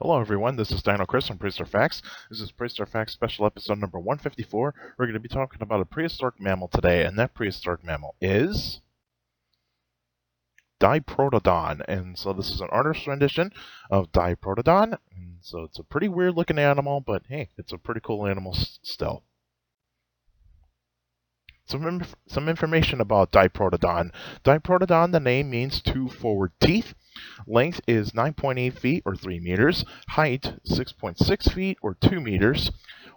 Hello everyone, this is Dino Chris from Prehistoric Facts. This is Prehistoric Facts special episode number 154. We're going to be talking about a prehistoric mammal today, and that prehistoric mammal is Diprotodon. And so this is an artist's rendition of Diprotodon. And so it's a pretty weird looking animal, but hey, it's a pretty cool animal still. Some information about Diprotodon. Diprotodon, the name means two forward teeth. Length is 9.8 feet or 3 meters. Height 6.6 feet or 2 meters.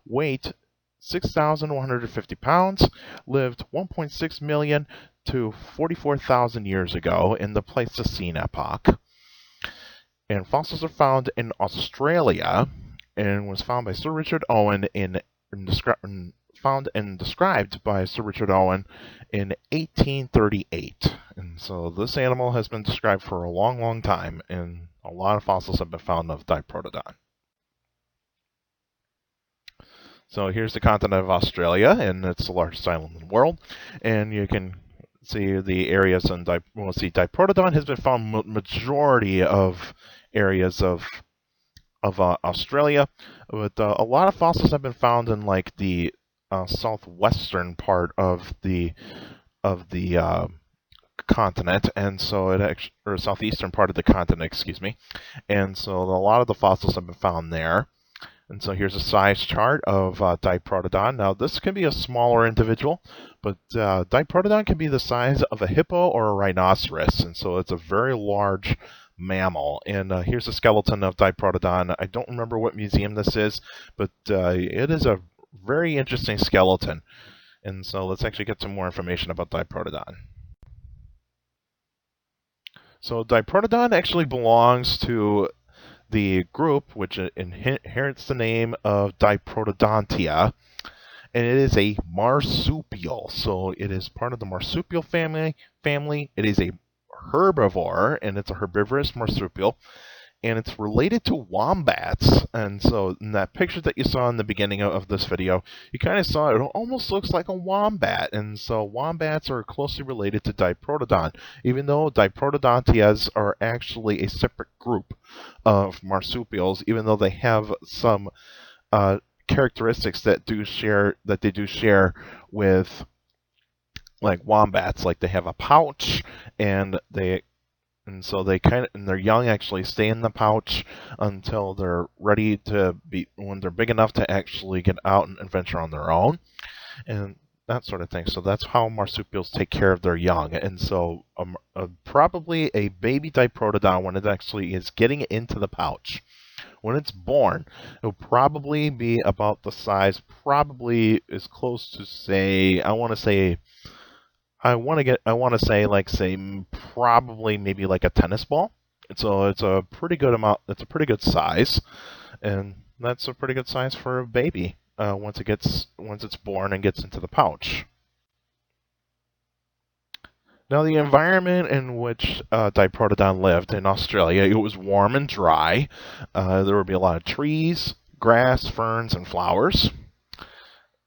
Weight 6,150 pounds. Lived 1.6 million to 44,000 years ago in the Pleistocene epoch. And fossils are found in Australia and was found by Sir Richard Owen found and described by Sir Richard Owen in 1838. And so this animal has been described for a long, long time, and a lot of fossils have been found of Diprotodon. So here's the continent of Australia, and it's the largest island in the world. And you can see the areas, and we'll see Diprotodon has been found in majority of areas of Australia, but a lot of fossils have been found in like the southwestern part of the continent, and so or southeastern part of the continent, excuse me. And so a lot of the fossils have been found there. And so here's a size chart of Diprotodon. Now this can be a smaller individual, but Diprotodon can be the size of a hippo or a rhinoceros, and so it's a very large mammal. And here's a skeleton of Diprotodon. I don't remember what museum this is, but it is a very interesting skeleton. And so let's actually get some more information about Diprotodon. So Diprotodon actually belongs to the group which inherits the name of Diprotodontia, and it is a marsupial. So it is part of the marsupial family. It is a herbivore, and it's a herbivorous marsupial, and it's related to wombats. And so in that picture that you saw in the beginning of this video, you kind of saw it almost looks like a wombat. And so wombats are closely related to Diprotodon, even though Diprotodontias are actually a separate group of marsupials, even though they have some characteristics that they do share with like wombats. Like they have a pouch, and so their young actually stay in the pouch until they're ready to when they're big enough to actually get out and venture on their own, and that sort of thing. So that's how marsupials take care of their young. And so probably a baby Diprotodon, when it actually is getting into the pouch, when it's born, it'll probably be about the size, probably as close to, say, probably maybe like a tennis ball. So it's a pretty good amount. It's a pretty good size, and that's a pretty good size for a baby once it's born and gets into the pouch. Now, the environment in which Diprotodon lived in Australia, it was warm and dry. There would be a lot of trees, grass, ferns, and flowers,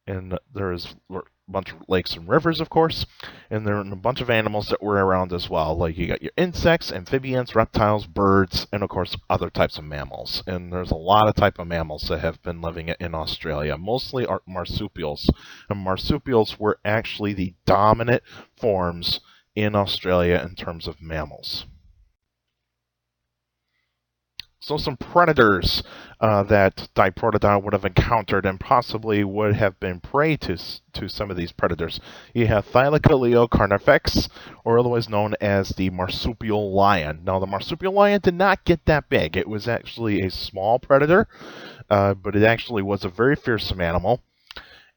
and there is a bunch of lakes and rivers, of course, and there are a bunch of animals that were around as well. Like you got your insects, amphibians, reptiles, birds, and of course other types of mammals. And there's a lot of type of mammals that have been living in Australia, mostly are marsupials. And marsupials were actually the dominant forms in Australia in terms of mammals. So some predators that Diprotodon would have encountered and possibly would have been prey to some of these predators. You have Thylacoleo carnifex, or otherwise known as the marsupial lion. Now, the marsupial lion did not get that big. It was actually a small predator, but it actually was a very fearsome animal.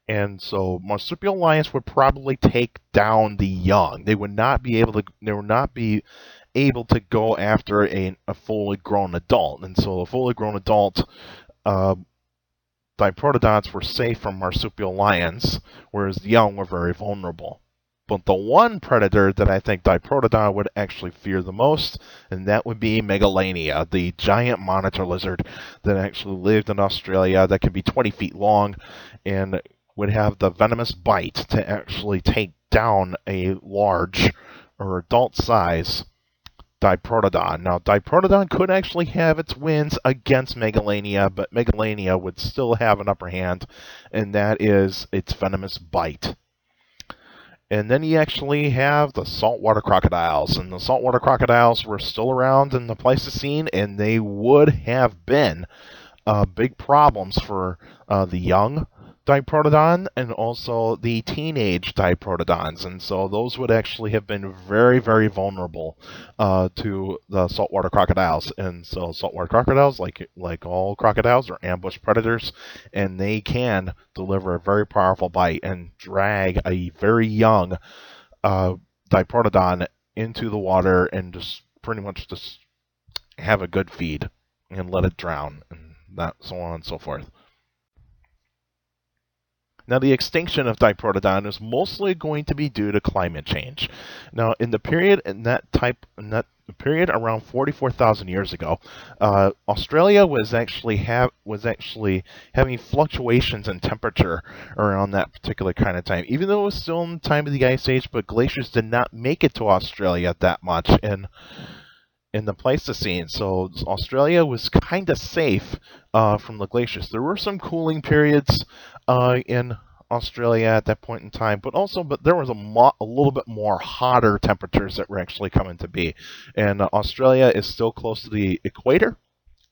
And so marsupial lions would probably take down the young. They would not be able to go after a fully grown adult. And so a fully grown adult, Diprotodons were safe from marsupial lions, whereas the young were very vulnerable. But the one predator that I think Diprotodon would actually fear the most, and that would be Megalania, the giant monitor lizard that actually lived in Australia that can be 20 feet long and would have the venomous bite to actually take down a large or adult size Diprotodon. Now, Diprotodon could actually have its wins against Megalania, but Megalania would still have an upper hand, and that is its venomous bite. And then you actually have the saltwater crocodiles, and the saltwater crocodiles were still around in the Pleistocene, and they would have been big problems for the young Diprotodon and also the teenage Diprotodons. And so those would actually have been very, very vulnerable to the saltwater crocodiles. And so saltwater crocodiles, like all crocodiles, are ambush predators, and they can deliver a very powerful bite and drag a very young Diprotodon into the water and just pretty much just have a good feed and let it drown, and that so on and so forth. Now, the extinction of Diprotodon is mostly going to be due to climate change. Now, in that period around 44,000 years ago, Australia was actually having fluctuations in temperature around that particular kind of time. Even though it was still in the time of the Ice Age, but glaciers did not make it to Australia that much in the Pleistocene, so Australia was kind of safe from the glaciers. There were some cooling periods in Australia at that point in time, but there was a little bit more hotter temperatures that were actually coming to be. And Australia is still close to the equator,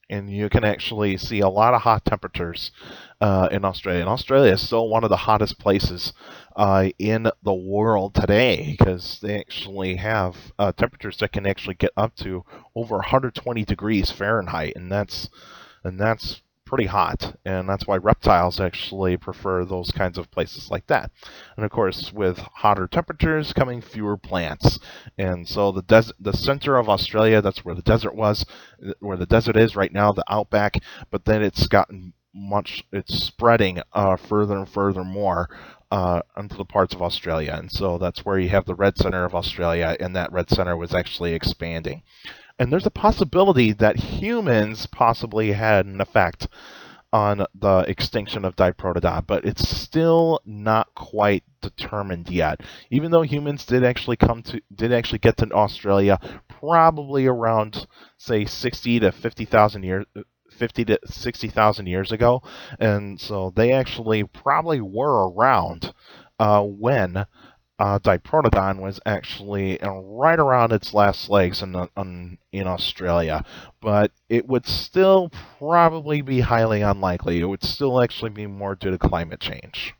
and you can actually see a lot of hot temperatures in Australia. And Australia is still one of the hottest places in the world today, because they actually have temperatures that can actually get up to over 120 degrees Fahrenheit, and that's pretty hot, and that's why reptiles actually prefer those kinds of places like that. And of course, with hotter temperatures coming fewer plants, and so the center of Australia, that's where the desert was, where the desert is right now, the outback, but then it's spreading further and further more into the parts of Australia, and so that's where you have the red center of Australia, and that red center was actually expanding. And there's a possibility that humans possibly had an effect on the extinction of Diprotodon, but it's still not quite determined yet. Even though humans did actually get to Australia probably around, say, 60 to 50,000 years. 50 to 60,000 years ago, and so they actually probably were around when Diprotodon was actually right around its last legs in Australia, but it would still probably be highly unlikely. It would still actually be more due to climate change.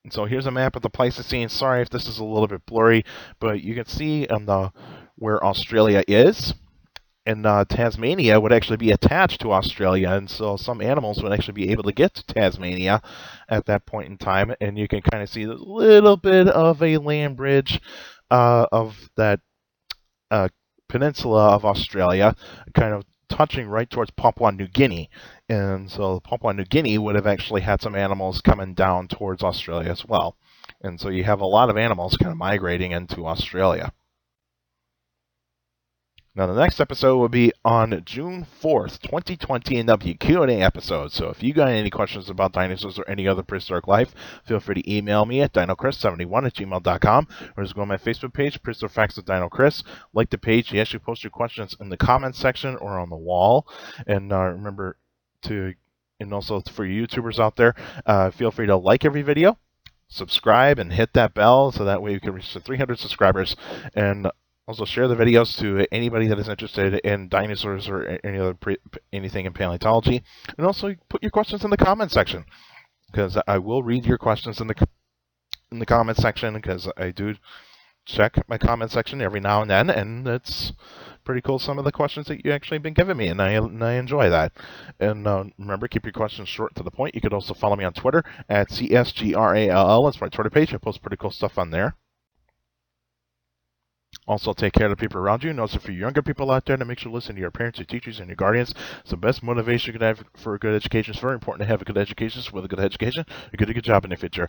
And so here's a map of the Pleistocene. Sorry if this is a little bit blurry, but you can see where Australia is. And Tasmania would actually be attached to Australia, and so some animals would actually be able to get to Tasmania at that point in time, and you can kind of see a little bit of a land bridge of that peninsula of Australia, kind of touching right towards Papua New Guinea. And so Papua New Guinea would have actually had some animals coming down towards Australia as well. And so you have a lot of animals kind of migrating into Australia. Now, the next episode will be on June 4th, 2020, and that'll be a Q&A episode. So if you got any questions about dinosaurs or any other prehistoric life, feel free to email me at dinochrist71@gmail.com, or just go on my Facebook page, Prehistoric Facts with Dino Chris. Like the page, you actually post your questions in the comments section or on the wall. And remember to, and also for you YouTubers out there, feel free to like every video, subscribe, and hit that bell so that way you can reach the 300 subscribers. And also share the videos to anybody that is interested in dinosaurs or anything in paleontology. And also put your questions in the comment section, because I will read your questions in the comment section, because I do check my comment section every now and then, and it's pretty cool, some of the questions that you actually have been giving me, and I enjoy that. And remember, keep your questions short to the point. You could also follow me on Twitter at CSGRALL. That's my Twitter page. I post pretty cool stuff on there. Also, take care of the people around you. And also, for younger people out there, to make sure to listen to your parents, your teachers, and your guardians. It's the best motivation you can have for a good education. It's very important to have a good education. So with a good education, you get a good job in the future.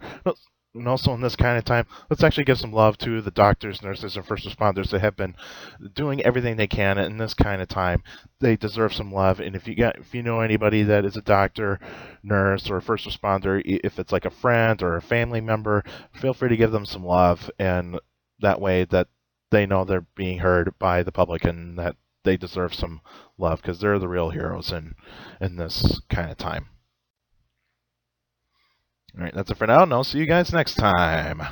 And also, in this kind of time, let's actually give some love to the doctors, nurses, and first responders that have been doing everything they can in this kind of time. They deserve some love. And if you know anybody that is a doctor, nurse, or a first responder, if it's like a friend or a family member, feel free to give them some love. And that way, they know they're being heard by the public and that they deserve some love because they're the real heroes in this kind of time. All right, that's it for now, and I'll see you guys next time.